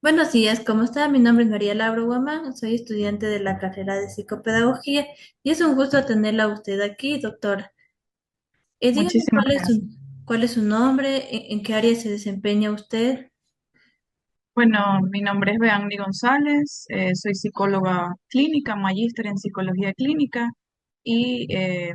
Buenos días, ¿cómo está? Mi nombre es María Laura Guamán, soy estudiante de la carrera de psicopedagogía y es un gusto tenerla a usted aquí, doctora. Dígame Muchísimas gracias. cuál es su nombre, en qué área se desempeña usted. Bueno, mi nombre es Beanny González, soy psicóloga clínica, magíster en psicología clínica y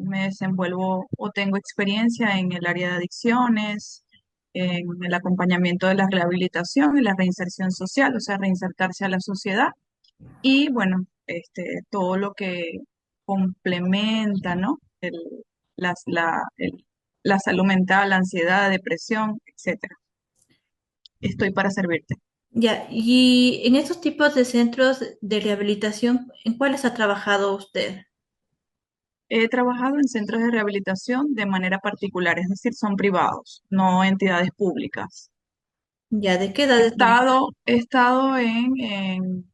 me desenvuelvo o tengo experiencia en el área de adicciones, en el acompañamiento de la rehabilitación y la reinserción social, o sea, reinsertarse a la sociedad y bueno, todo lo que complementa, ¿no? Las- la, el- la salud mental, la ansiedad, depresión, etcétera. Estoy para servirte. Ya, y en estos tipos de centros de rehabilitación, ¿en cuáles ha trabajado usted? He trabajado en centros de rehabilitación de manera particular, es decir, son privados, no entidades públicas. Ya, ¿de qué He edades? estado, he estado en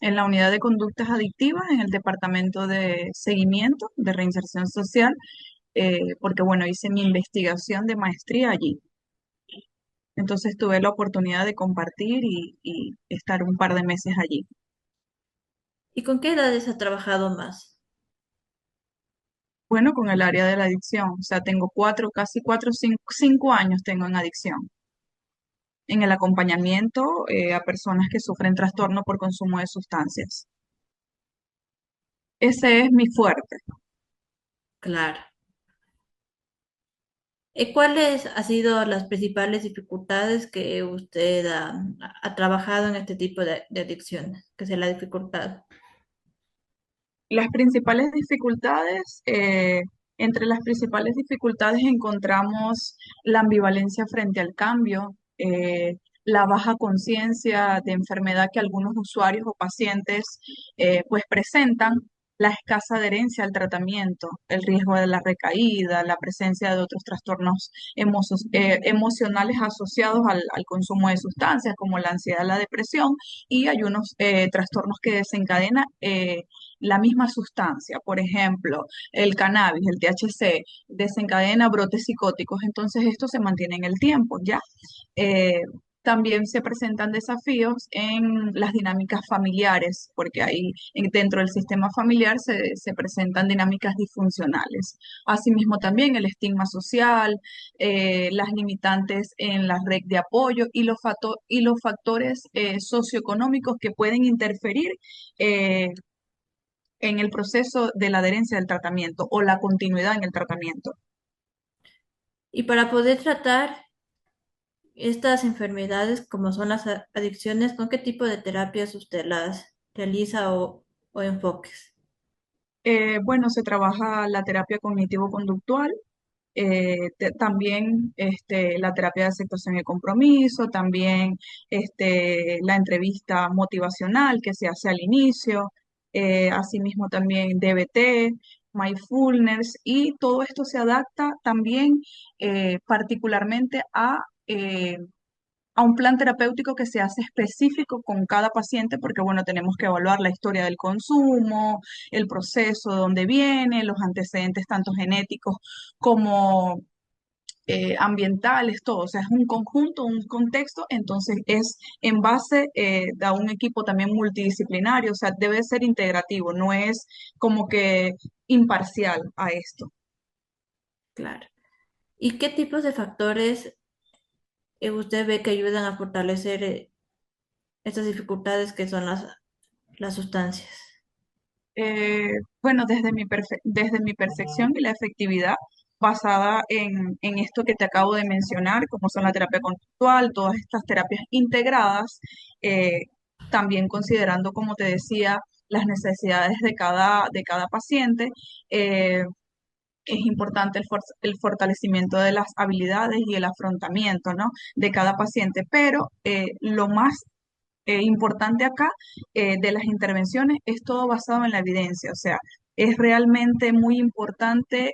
la unidad de conductas adictivas, en el departamento de seguimiento, de reinserción social, porque bueno, hice mi investigación de maestría allí. Entonces tuve la oportunidad de compartir y estar un par de meses allí. ¿Y con qué edades ha trabajado más? Bueno, con el área de la adicción, o sea, tengo casi 5 años tengo en adicción. En el acompañamiento a personas que sufren trastorno por consumo de sustancias. Ese es mi fuerte. Claro. ¿Cuáles han sido las principales dificultades que usted ha trabajado en este tipo de adicciones? ¿Que se le ha dificultado? Las principales dificultades, entre las principales dificultades encontramos la ambivalencia frente al cambio, la baja conciencia de enfermedad que algunos usuarios o pacientes pues presentan, la escasa adherencia al tratamiento, el riesgo de la recaída, la presencia de otros trastornos emocionales asociados al consumo de sustancias como la ansiedad, la depresión y hay unos trastornos que desencadena la misma sustancia, por ejemplo, el cannabis, el THC, desencadena brotes psicóticos, entonces esto se mantiene en el tiempo, ¿ya? Eh, También se presentan desafíos en las dinámicas familiares, porque ahí dentro del sistema familiar se presentan dinámicas disfuncionales. Asimismo, también el estigma social, las limitantes en la red de apoyo y los factores socioeconómicos que pueden interferir en el proceso de la adherencia del tratamiento o la continuidad en el tratamiento. Y para poder tratar estas enfermedades, como son las adicciones, ¿con qué tipo de terapias usted las realiza o enfoques? Bueno, se trabaja la terapia cognitivo-conductual, también la terapia de aceptación y compromiso, también la entrevista motivacional que se hace al inicio, asimismo también DBT, mindfulness, y todo esto se adapta también particularmente a un plan terapéutico que se hace específico con cada paciente, porque bueno, tenemos que evaluar la historia del consumo, el proceso de dónde viene, los antecedentes tanto genéticos como ambientales, todo. O sea, es un conjunto, un contexto, entonces es en base de un equipo también multidisciplinario, o sea, debe ser integrativo, no es como que imparcial a esto. Claro. ¿Y qué tipos de factores usted ve que ayudan a fortalecer estas dificultades que son las sustancias? Bueno, desde mi percepción y la efectividad basada en esto que te acabo de mencionar, como son la terapia conductual, todas estas terapias integradas, eh, también considerando, como te decía, las necesidades de cada paciente, eh, es importante el fortalecimiento de las habilidades y el afrontamiento, ¿no? De cada paciente, pero lo más importante acá de las intervenciones es todo basado en la evidencia, o sea, es realmente muy importante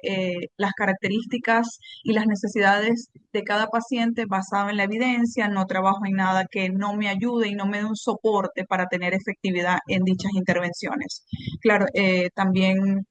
las características y las necesidades de cada paciente basado en la evidencia, no trabajo en nada que no me ayude y no me dé un soporte para tener efectividad en dichas intervenciones. Claro, también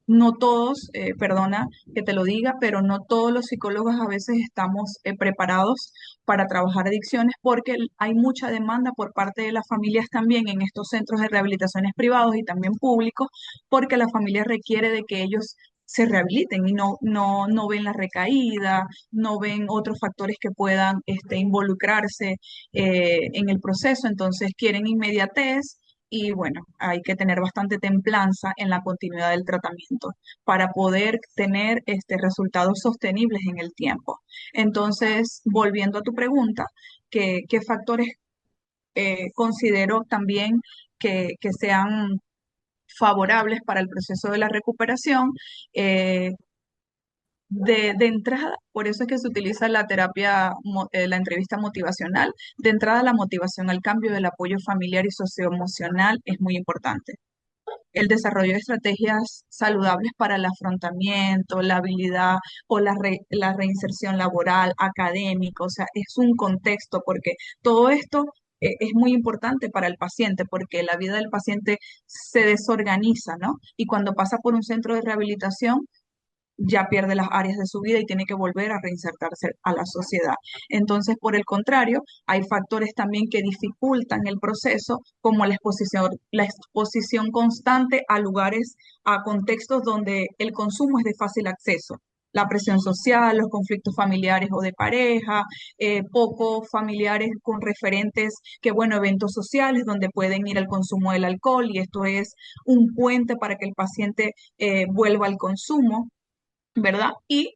no todos, perdona que te lo diga, pero no todos los psicólogos a veces estamos preparados para trabajar adicciones porque hay mucha demanda por parte de las familias también en estos centros de rehabilitaciones privados y también públicos, porque la familia requiere de que ellos se rehabiliten y no ven la recaída, no ven otros factores que puedan involucrarse en el proceso, entonces quieren inmediatez y bueno, hay que tener bastante templanza en la continuidad del tratamiento para poder tener resultados sostenibles en el tiempo. Entonces, volviendo a tu pregunta, ¿qué factores considero también que sean favorables para el proceso de la recuperación? Eh, de entrada, por eso es que se utiliza la terapia, la entrevista motivacional. De entrada, la motivación al cambio del apoyo familiar y socioemocional es muy importante. El desarrollo de estrategias saludables para el afrontamiento, la habilidad o la reinserción laboral, académica, o sea, es un contexto porque todo esto es muy importante para el paciente porque la vida del paciente se desorganiza, ¿no? Y cuando pasa por un centro de rehabilitación, ya pierde las áreas de su vida y tiene que volver a reinsertarse a la sociedad. Entonces, por el contrario, hay factores también que dificultan el proceso, como la exposición constante a lugares, a contextos donde el consumo es de fácil acceso. La presión social, los conflictos familiares o de pareja, pocos familiares con referentes que, bueno, eventos sociales donde pueden ir al consumo del alcohol y esto es un puente para que el paciente vuelva al consumo, ¿verdad? Y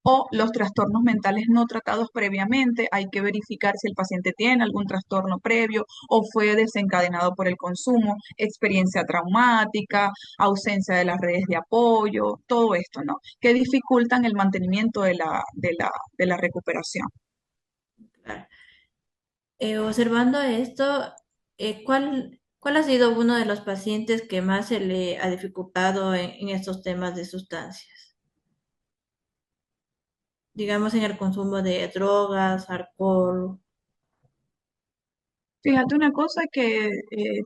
o los trastornos mentales no tratados previamente, hay que verificar si el paciente tiene algún trastorno previo o fue desencadenado por el consumo, experiencia traumática, ausencia de las redes de apoyo, todo esto, ¿no? Que dificultan el mantenimiento de la recuperación. Claro. Observando esto, ¿cuál ha sido uno de los pacientes que más se le ha dificultado en estos temas de sustancias? Digamos en el consumo de drogas, alcohol. Fíjate una cosa que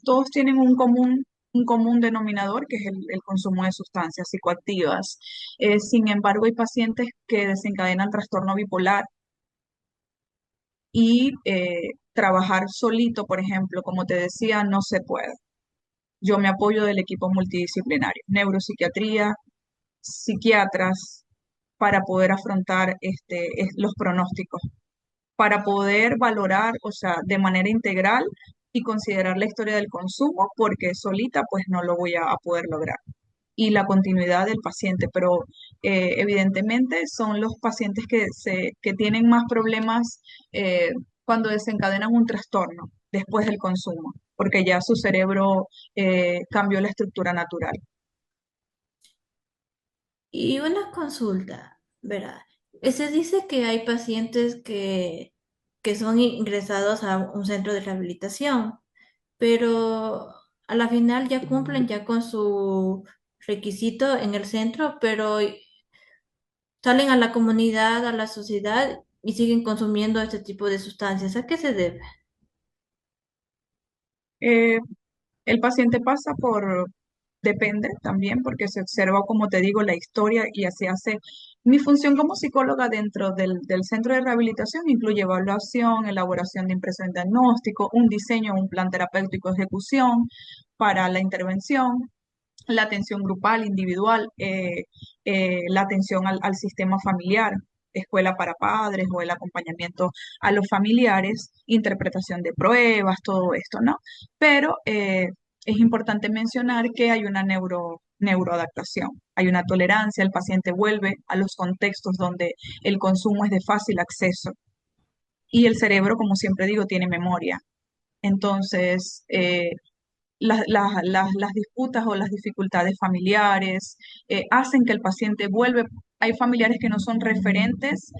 todos tienen un común denominador, que es el consumo de sustancias psicoactivas. Sin embargo, hay pacientes que desencadenan trastorno bipolar y trabajar solito, por ejemplo, como te decía, no se puede. Yo me apoyo del equipo multidisciplinario, neuropsiquiatría, psiquiatras, para poder afrontar los pronósticos, para poder valorar, o sea, de manera integral y considerar la historia del consumo, porque solita pues no lo voy a poder lograr. Y la continuidad del paciente, pero evidentemente son los pacientes que tienen más problemas cuando desencadenan un trastorno después del consumo, porque ya su cerebro cambió la estructura natural. Y una consulta, ¿verdad? Se dice que hay pacientes que son ingresados a un centro de rehabilitación, pero a la final ya cumplen ya con su requisito en el centro, pero salen a la comunidad, a la sociedad y siguen consumiendo este tipo de sustancias. ¿A qué se debe? Eh, el paciente pasa depende también, porque se observa, como te digo, la historia y así hace. Mi función como psicóloga dentro del centro de rehabilitación incluye evaluación, elaboración de impresión de diagnóstico, un diseño, un plan terapéutico, ejecución para la intervención, la atención grupal, individual, la atención al sistema familiar, escuela para padres o el acompañamiento a los familiares, interpretación de pruebas, todo esto, ¿no? Pero es importante mencionar que hay una neuroadaptación, hay una tolerancia, el paciente vuelve a los contextos donde el consumo es de fácil acceso y el cerebro, como siempre digo, tiene memoria. Entonces, las disputas o las dificultades familiares hacen que el paciente vuelve. Hay familiares que no son referentes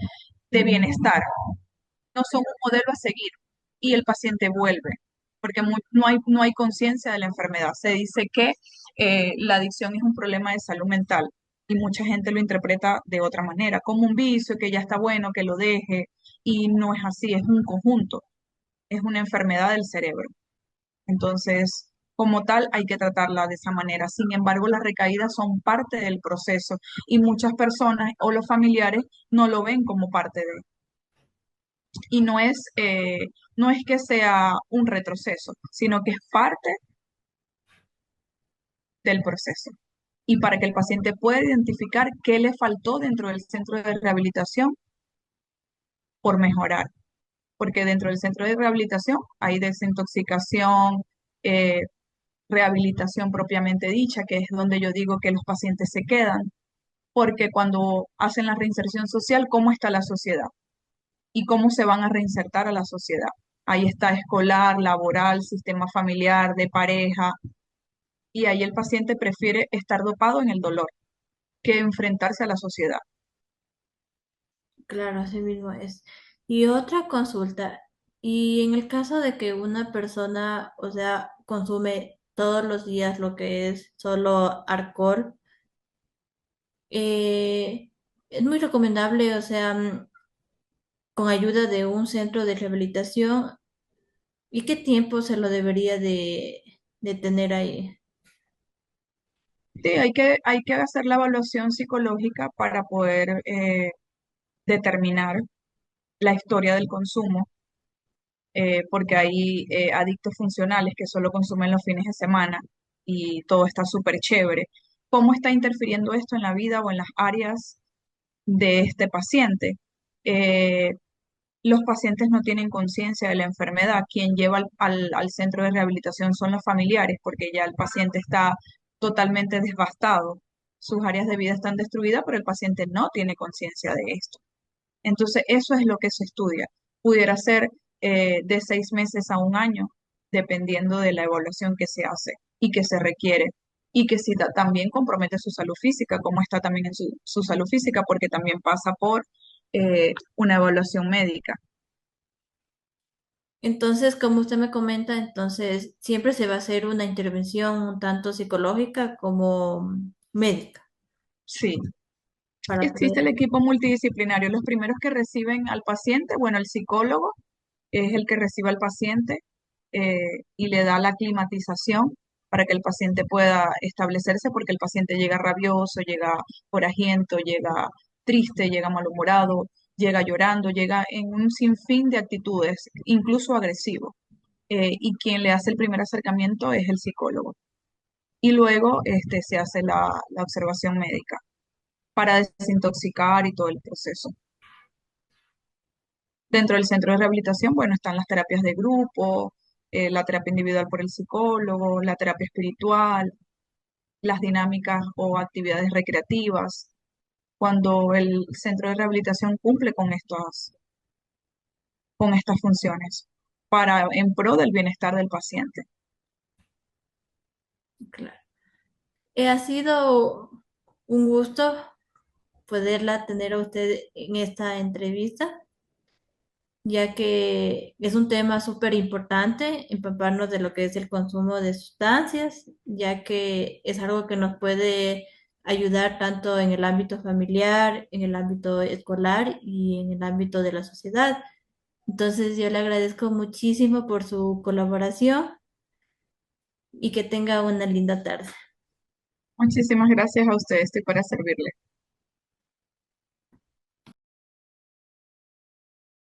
de bienestar, no son un modelo a seguir y el paciente vuelve, porque no hay conciencia de la enfermedad. Se dice que la adicción es un problema de salud mental y mucha gente lo interpreta de otra manera, como un vicio, que ya está bueno, que lo deje, y no es así, es un conjunto, es una enfermedad del cerebro. Entonces, como tal hay que tratarla de esa manera. Sin embargo, las recaídas son parte del proceso y muchas personas o los familiares no lo ven como parte de. Y no es que sea un retroceso, sino que es parte del proceso. Y para que el paciente pueda identificar qué le faltó dentro del centro de rehabilitación por mejorar. Porque dentro del centro de rehabilitación hay desintoxicación, eh, rehabilitación propiamente dicha, que es donde yo digo que los pacientes se quedan, porque cuando hacen la reinserción social, ¿cómo está la sociedad? ¿Y cómo se van a reinsertar a la sociedad? Ahí está escolar, laboral, sistema familiar, de pareja, y ahí el paciente prefiere estar dopado en el dolor que enfrentarse a la sociedad. Claro, así mismo es. Y otra consulta, y en el caso de que una persona, o sea, consume todos los días lo que es solo alcohol, es muy recomendable, o sea, con ayuda de un centro de rehabilitación, ¿y qué tiempo se lo debería de tener ahí? Sí, hay que hacer la evaluación psicológica para poder determinar la historia del consumo, porque hay adictos funcionales que solo consumen los fines de semana y todo está súper chévere. ¿Cómo está interfiriendo esto en la vida o en las áreas de este paciente? Eh, los pacientes no tienen conciencia de la enfermedad. Quien lleva al centro de rehabilitación son los familiares, porque ya el paciente está totalmente devastado. Sus áreas de vida están destruidas, pero el paciente no tiene conciencia de esto. Entonces, eso es lo que se estudia. Pudiera ser de 6 meses a un año, dependiendo de la evaluación que se hace y que se requiere. Y que si también compromete su salud física, como está también en su salud física, porque también pasa por una evaluación médica. Entonces, como usted me comenta, entonces siempre se va a hacer una intervención un tanto psicológica como médica Sí, para existe el poder. equipo multidisciplinario. Los primeros que reciben al paciente, bueno, el psicólogo es el que recibe al paciente y le da la climatización para que el paciente pueda establecerse, porque el paciente llega rabioso, llega forajiento, llega triste, llega malhumorado, llega llorando, llega en un sinfín de actitudes, incluso agresivo. Y quien le hace el primer acercamiento es el psicólogo. Y luego se hace la observación médica para desintoxicar y todo el proceso. Dentro del centro de rehabilitación, bueno, están las terapias de grupo, la terapia individual por el psicólogo, la terapia espiritual, las dinámicas o actividades recreativas, cuando el centro de rehabilitación cumple con estas funciones en pro del bienestar del paciente. Claro. Ha sido un gusto poderla tener a usted en esta entrevista, ya que es un tema súper importante, empaparnos de lo que es el consumo de sustancias, ya que es algo que nos puede ayudar tanto en el ámbito familiar, en el ámbito escolar y en el ámbito de la sociedad. Entonces, yo le agradezco muchísimo por su colaboración y que tenga una linda tarde. Muchísimas gracias a ustedes, estoy para servirle.